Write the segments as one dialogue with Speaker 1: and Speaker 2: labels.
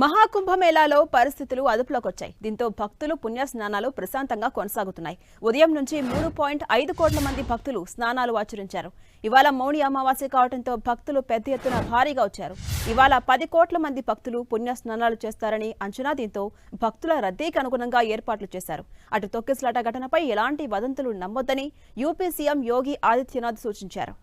Speaker 1: మహాకుంభమేళాలో పరిస్థితులు అదుపులోకి వచ్చాయి. దీంతో భక్తులు పుణ్య స్నానాలు ప్రశాంతంగా కొనసాగుతున్నాయి. ఉదయం నుంచి 3.5 కోట్ల మంది భక్తులు స్నానాలు ఆచరించారు. ఇవాళ మౌని అమావాస్య కావడంతో భక్తులు పెద్ద ఎత్తున భారీగా వచ్చారు. ఇవాళ 10 కోట్ల మంది భక్తులు పుణ్య స్నానాలు చేస్తారని అంచనా. దీంతో భక్తుల రద్దీకి అనుగుణంగా ఏర్పాట్లు చేశారు. అటు తొక్కిసలాట ఘటనపై ఎలాంటి వదంతులు నమ్మొద్దని యూపీ సీఎం యోగి ఆదిత్యనాథ్ సూచించారు.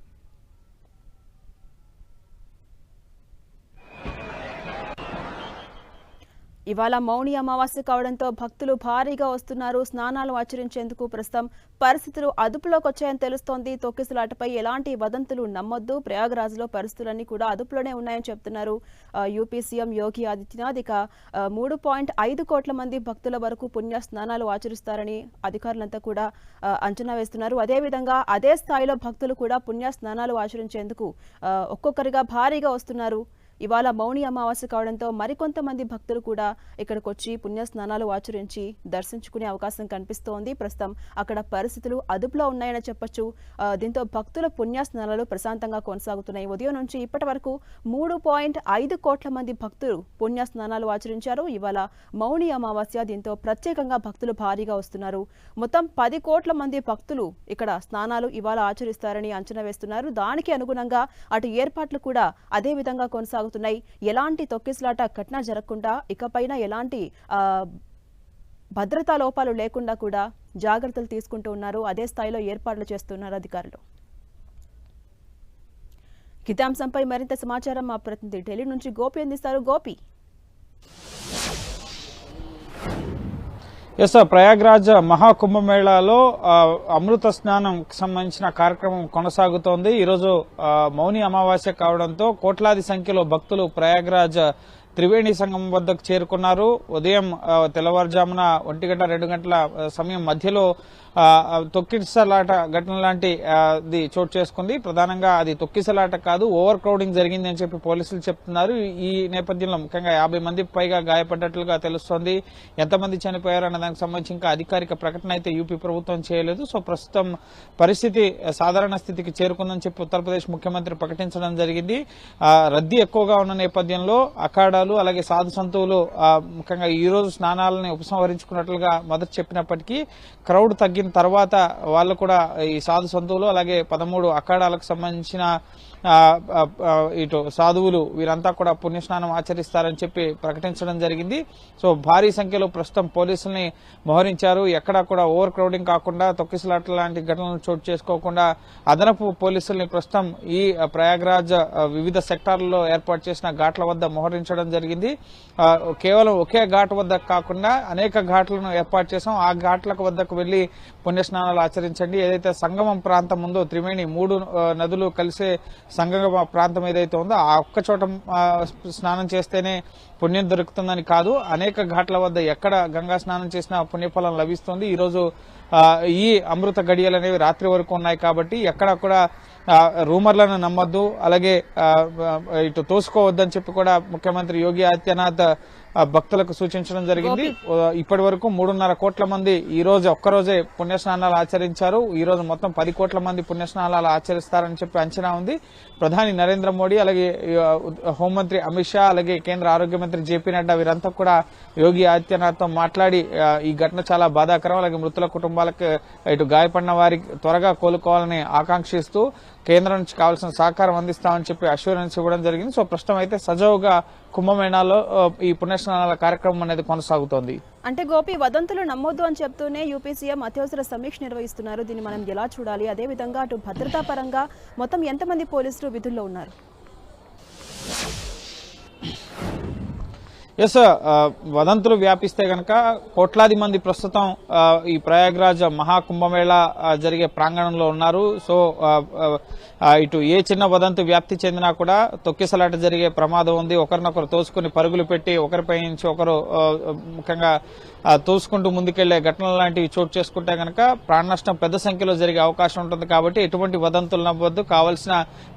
Speaker 1: ఇవాళ మౌని అమావాస్య కావడంతో భక్తులు భారీగా వస్తున్నారు. స్నానాలు ఆచరించేందుకు ప్రస్తుతం పరిస్థితులు అదుపులోకి వచ్చాయని తెలుస్తోంది. తొక్కిసలాటపై ఎలాంటి వదంతులు నమ్మొద్దు. ప్రయాగ్రాజ్లో పరిస్థితులన్నీ కూడా అదుపులోనే ఉన్నాయని చెప్తున్నారు యూపీ సీఎం యోగి ఆదిత్యనాథ్. ఇక 3.5 కోట్ల మంది భక్తుల వరకు పుణ్య స్నానాలు ఆచరిస్తారని అధికారులంతా కూడా అంచనా వేస్తున్నారు. అదేవిధంగా అదే స్థాయిలో భక్తులు కూడా పుణ్య స్నానాలు ఆచరించేందుకు ఒక్కొక్కరిగా భారీగా వస్తున్నారు. ఇవాళ మౌని అమావాస్య కావడంతో మరికొంతమంది భక్తులు కూడా ఇక్కడికి వచ్చి పుణ్య స్నానాలు ఆచరించి దర్శించుకునే అవకాశం కనిపిస్తోంది. ప్రస్తుతం అక్కడ పరిస్థితులు అదుపులో ఉన్నాయని చెప్పొచ్చు. దీంతో భక్తుల పుణ్య స్నానాలు ప్రశాంతంగా కొనసాగుతున్నాయి. ఉదయం నుంచి ఇప్పటి వరకు 3.5 కోట్ల మంది భక్తులు పుణ్య స్నానాలు ఆచరించారు. ఇవాళ మౌని అమావాస్య, దీంతో ప్రత్యేకంగా భక్తులు భారీగా వస్తున్నారు. మొత్తం 10 కోట్ల మంది భక్తులు ఇక్కడ స్నానాలు ఇవాళ ఆచరిస్తారని అంచనా వేస్తున్నారు. దానికి అనుగుణంగా అటు ఏర్పాట్లు కూడా అదే విధంగా కొనసాగుతున్నాయి. ఎలాంటి తొక్కిసలాట ఘటన జరగకుండా, ఇకపైన ఎలాంటి భద్రతా లోపాలు లేకుండా కూడా జాగ్రత్తలు తీసుకుంటూ ఉన్నారు. అదే స్థాయిలో ఏర్పాట్లు చేస్తున్నారు అధికారులు. ఇదే అంశంపై మరింత సమాచారం మా ప్రతినిధి ఢిల్లీ నుంచి గోపి అందిస్తారు. గోపి,
Speaker 2: ప్రయాగ్రాజ్ మహాకుంభమేళాలో అమృత స్నానం సంబంధించిన కార్యక్రమం కొనసాగుతోంది. ఈరోజు మౌని అమావాస్య కావడంతో కోట్లాది సంఖ్యలో భక్తులు ప్రయాగ్రాజ్ త్రివేణి సంగమం వద్దకు చేరుకున్నారు. ఉదయం తెల్లవారుజామున 1 గంట 2 గంటల సమయం మధ్యలో తొక్కిసలాట ఘటన లాంటి చోటు చేసుకుంది. ప్రధానంగా అది తొక్కిసలాట కాదు, ఓవర్ క్రౌడింగ్ జరిగింది అని చెప్పి పోలీసులు చెప్తున్నారు. ఈ నేపథ్యంలో ముఖ్యంగా 50 మందికి పైగా గాయపడ్డట్లుగా తెలుస్తోంది. ఎంతమంది చనిపోయారు అన్న దానికి సంబంధించి ఇంకా అధికారిక ప్రకటన అయితే యూపీ ప్రభుత్వం చేయలేదు. సో ప్రస్తుతం పరిస్థితి సాధారణ స్థితికి చేరుకుందని చెప్పి ఉత్తరప్రదేశ్ ముఖ్యమంత్రి ప్రకటించడం జరిగింది. రద్దీ ఎక్కువగా ఉన్న నేపథ్యంలో అఖాడాలు అలాగే సాధు సంతువులు ముఖ్యంగా ఈ రోజు స్నానాలని ఉపసంహరించుకున్నట్లుగా మొదట చెప్పినప్పటికీ క్రౌడ్ తగ్గిన తర్వాత వాళ్ళు కూడా ఈ సాధు సంతువులు అలాగే 13 అఖాడాలకు సంబంధించిన ఇటు సాధువులు వీరంతా కూడా పుణ్యస్నానం ఆచరిస్తారని చెప్పి ప్రకటించడం జరిగింది. సో భారీ సంఖ్యలో ప్రస్తుతం పోలీసుల్ని మోహరించారు. ఎక్కడా కూడా ఓవర్ క్రౌడింగ్ కాకుండా, తొక్కిసలాట లాంటి ఘటనలు చోటు చేసుకోకుండా అదనపు పోలీసుల్ని ప్రస్తుతం ఈ ప్రయాగ్రాజ్ వివిధ సెక్టార్లలో ఏర్పాటు చేసిన ఘాట్ల వద్ద మోహరించడం జరిగింది. కేవలం ఒకే ఘాట్ వద్ద కాకుండా అనేక ఘాట్లను ఏర్పాటు చేసాం. ఆ ఘాట్లకు వద్దకు వెళ్లి పుణ్యస్నానాలు ఆచరించండి. ఏదైతే సంగమం ప్రాంతం ఉందో, త్రివేణి 3 నదులు కలిసే సంగమ ప్రాంతం ఏదైతే ఉందో ఆ ఒక్క చోట స్నానం చేస్తేనే పుణ్యం దొరుకుతుందని కాదు, అనేక ఘాట్ల వద్ద ఎక్కడ గంగా స్నానం చేసినా పుణ్యఫలం లభిస్తుంది. ఈరోజు ఈ అమృత గడియలు అనేవి రాత్రి వరకు ఉన్నాయి కాబట్టి ఎక్కడ కూడా రూమర్లను నమ్మొద్దు, అలాగే ఇటు తోసుకోవద్దని చెప్పి కూడా ముఖ్యమంత్రి యోగి ఆదిత్యనాథ్ భక్తులకు సూచించడం జరిగింది. ఇప్పటి వరకు 3.5 కోట్ల మంది ఈ రోజు ఒక్కరోజే పుణ్యస్నానాలు ఆచరించారు. ఈ రోజు మొత్తం 10 కోట్ల మంది పుణ్యస్నానాలు ఆచరిస్తారని చెప్పి అంచనా ఉంది. ప్రధాని నరేంద్ర మోడీ, అలాగే హోంమంత్రి అమిత్ షా, అలాగే కేంద్ర ఆరోగ్య మంత్రి జేపీ నడ్డా వీరంతా కూడా యోగి ఆదిత్యనాథ్ తో మాట్లాడి ఈ ఘటన చాలా బాధాకరం, అలాగే మృతుల కుటుంబాలకు ఇటు గాయపడిన వారికి త్వరగా కోలుకోవాలని ఆకాంక్షిస్తూ కేంద్రం నుంచి కావాల్సిన సహకారం అందిస్తామని చెప్పి అష్యూరెన్స్ ఇవ్వడం జరిగింది. సో ప్రస్తుతం అయితే సజావుగా కుంభమేళాలో ఈ పుణ్యస్నానాల కార్యక్రమం అనేది కొనసాగుతోంది.
Speaker 1: అంటే గోపి, వదంతులు నమ్మొద్దు అని చెప్తూనే యూపీ సీఎం అత్యవసర సమీక్ష నిర్వహిస్తున్నారు. దీన్ని మనం ఎలా చూడాలి? అదేవిధంగా అటు భద్రతా పరంగా మొత్తం ఎంతమంది పోలీసులు విధుల్లో ఉన్నారు?
Speaker 2: వదంతులు వ్యాపిస్తే గనక కోట్లాది మంది ప్రస్తుతం ఈ ప్రయాగ్రాజ్ మహాకుంభమేళా జరిగే ప్రాంగణంలో ఉన్నారు. సో ఇటు ఏ చిన్న వదంతు వ్యాప్తి చెందినా కూడా తొక్కిసలాట జరిగే ప్రమాదం ఉంది. ఒకరినొకరు తోసుకుని పరుగులు పెట్టి ఒకరిపై నుంచి ఒకరు ముఖ్యంగా తోసుకుంటూ ముందుకెళ్లే ఘటనలు లాంటివి చోటు చేసుకుంటే గనక ప్రాణ నష్టం పెద్ద సంఖ్యలో జరిగే అవకాశం ఉంటుంది. కాబట్టి ఎటువంటి వదంతులు నమ్మవద్దు. కావాల్సిన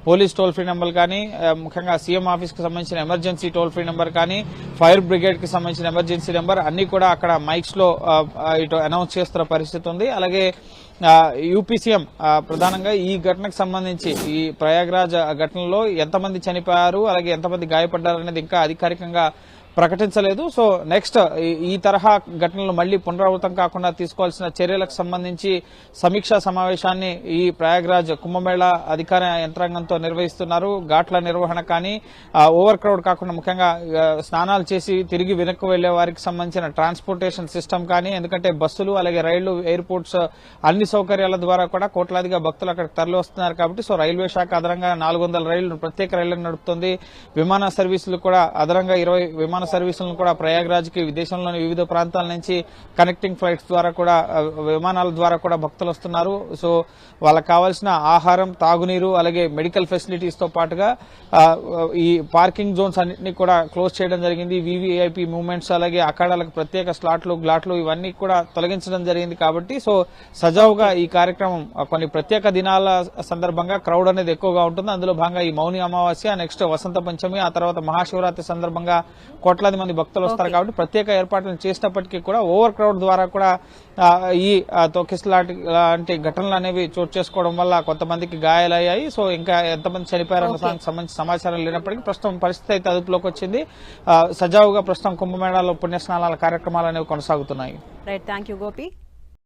Speaker 2: పోలీస్ టోల్ ఫ్రీ నెంబర్ కానీ, ముఖ్యంగా సీఎం ఆఫీస్ కి సంబంధించిన ఎమర్జెన్సీ టోల్ ఫ్రీ నెంబర్ కానీ, ఫైర్ బ్రిగేడ్ కి సంబంధించిన ఎమర్జెన్సీ నెంబర్ అన్ని కూడా అక్కడ మైక్స్ లో ఇటు అనౌన్స్ చేస్తున్న పరిస్థితి ఉంది. అలాగే యూపీ సీఎం ప్రధానంగా ఈ ఘటనకు సంబంధించి ఈ ప్రయాగ్రాజ్ ఘటనలో ఎంతమంది చనిపోయారు, అలాగే ఎంతమంది గాయపడ్డారు అనేది ఇంకా అధికారికంగా ప్రకటించలేదు. సో నెక్స్ట్ ఈ తరహా ఘటనలు మళ్లీ పునరావృతం కాకుండా తీసుకోవాల్సిన చర్యలకు సంబంధించి సమీక్షా సమావేశాన్ని ఈ ప్రయాగ్రాజ్ కుంభమేళా అధికార యంత్రాంగంతో నిర్వహిస్తున్నారు. ఘాట్ల నిర్వహణ కానీ, ఓవర్ క్రౌడ్ కాకుండా ముఖ్యంగా స్నానాలు చేసి తిరిగి వెనక్కి వెళ్లే వారికి సంబంధించిన ట్రాన్స్పోర్టేషన్ సిస్టమ్ కానీ, ఎందుకంటే బస్సులు అలాగే రైళ్లు, ఎయిర్పోర్ట్స్ అన్ని సౌకర్యాల ద్వారా కూడా కోట్లాదిగా భక్తులు అక్కడికి తరలి వస్తున్నారు. కాబట్టి సో రైల్వే శాఖ అదనంగా 400 రైళ్లు ప్రత్యేక రైళ్లను నడుపుతుంది. విమాన సర్వీసులు కూడా అదనంగా 20 విమాన సర్వీసులను కూడా ప్రయాగ్రాజ్ కి దేశంలోని వివిధ ప్రాంతాల నుంచి కనెక్టింగ్ ఫ్లైట్స్ ద్వారా కూడా, విమానాల ద్వారా కూడా భక్తులు వస్తున్నారు. సో వాళ్ళకి కావాల్సిన ఆహారం, తాగునీరు అలాగే మెడికల్ ఫెసిలిటీస్ తో పాటుగా ఈ పార్కింగ్ జోన్స్ అన్నింటినీ కూడా క్లోజ్ చేయడం జరిగింది. వివిఐపి మూవ్మెంట్స్ అలాగే అఖాడాలకు ప్రత్యేక స్లాట్లు, గ్లాట్లు ఇవన్నీ కూడా తొలగించడం జరిగింది. కాబట్టి సో సజావుగా ఈ కార్యక్రమం కొన్ని ప్రత్యేక దినాల సందర్భంగా క్రౌడ్ అనేది ఎక్కువగా ఉంటుంది. అందులో భాగంగా ఈ మౌని అమావాస్య, నెక్స్ట్ వసంత పంచమి, ఆ తర్వాత మహాశివరాత్రి సందర్భంగా కోట్లాది మంది భక్తులు వస్తారు. కాబట్టి ప్రత్యేక ఏర్పాట్లను చేసినప్పటికీ కూడా ఓవర్ క్రౌడ్ ద్వారా కూడా ఈ తొక్కిసలాంటి ఘటనలు అనేవి చోటు చేసుకోవడం వల్ల కొంతమందికి గాయాలయ్యాయి. సో ఇంకా ఎంతమంది చనిపోయారన్న దానికి సంబంధించిన సమాచారం లేనప్పటికీ ప్రస్తుతం పరిస్థితి అయితే అదుపులోకి వచ్చింది. సజావుగా ప్రస్తుతం కుంభమేళాలో పుణ్యస్నానాల కార్యక్రమాలు అనేవి కొనసాగుతున్నాయి.
Speaker 1: Right, thank you Gopi.